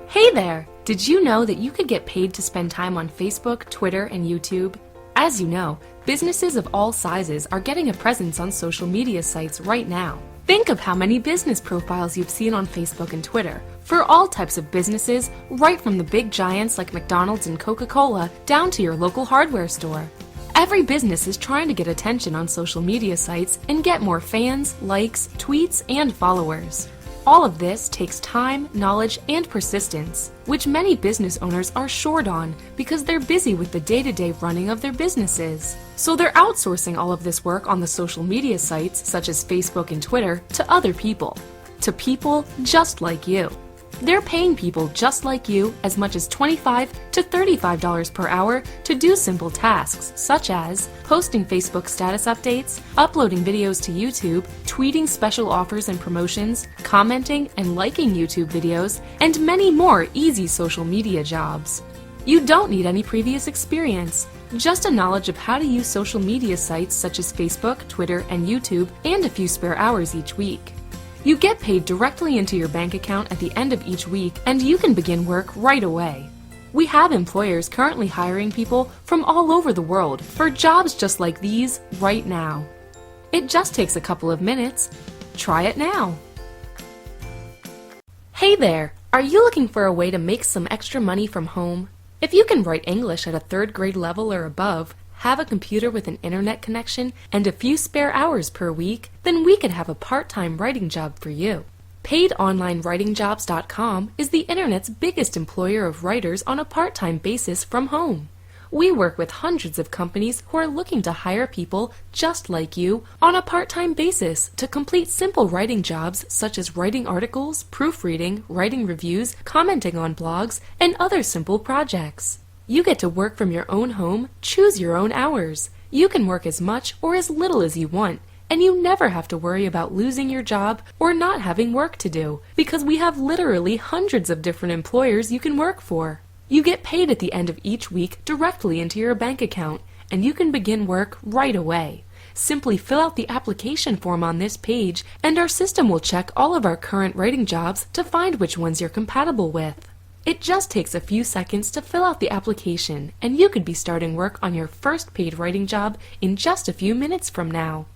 Hey there! Did you know that you could get paid to spend time on Facebook, Twitter, and YouTube? As you know, businesses of all sizes are getting a presence on social media sites right now. Think of how many business profiles you've seen on Facebook and Twitter for all types of businesses, right from the big giants like McDonald's and Coca-Cola down to your local hardware store. Every business is trying to get attention on social media sites and get more fans, likes, tweets, and followers. All of this takes time, knowledge, and persistence, which many business owners are short on because they're busy with the day-to-day running of their businesses. So they're outsourcing all of this work on the social media sites such as Facebook and Twitter to other people. To people just like you. They're paying people just like you as much as $25 to $35 per hour to do simple tasks such as posting Facebook status updates, uploading videos to YouTube, tweeting special offers and promotions, commenting and liking YouTube videos, and many more easy social media jobs. You don't need any previous experience, just a knowledge of how to use social media sites such as Facebook, Twitter, and YouTube, and a few spare hours each week. You get paid directly into your bank account at the end of each week, and you can begin work right away. We have employers currently hiring people from all over the world for jobs just like these right now. It just takes a couple of minutes. Try it now. Hey there! Are you looking for a way to make some extra money from home? If you can write English at a 3rd grade level or above, have a computer with an internet connection, and a few spare hours per week, then we could have a part-time writing job for you. PaidOnlineWritingJobs.com is the internet's biggest employer of writers on a part-time basis from home. We work with hundreds of companies who are looking to hire people just like you on a part-time basis to complete simple writing jobs such as writing articles, proofreading, writing reviews, commenting on blogs, and other simple projects. You get to work from your own home, choose your own hours. You can work as much or as little as you want, and you never have to worry about losing your job or not having work to do, because we have literally hundreds of different employers you can work for. You get paid at the end of each week directly into your bank account, and you can begin work right away. Simply fill out the application form on this page, and our system will check all of our current writing jobs to find which ones you're compatible with. It just takes a few seconds to fill out the application, and you could be starting work on your first paid writing job in just a few minutes from now.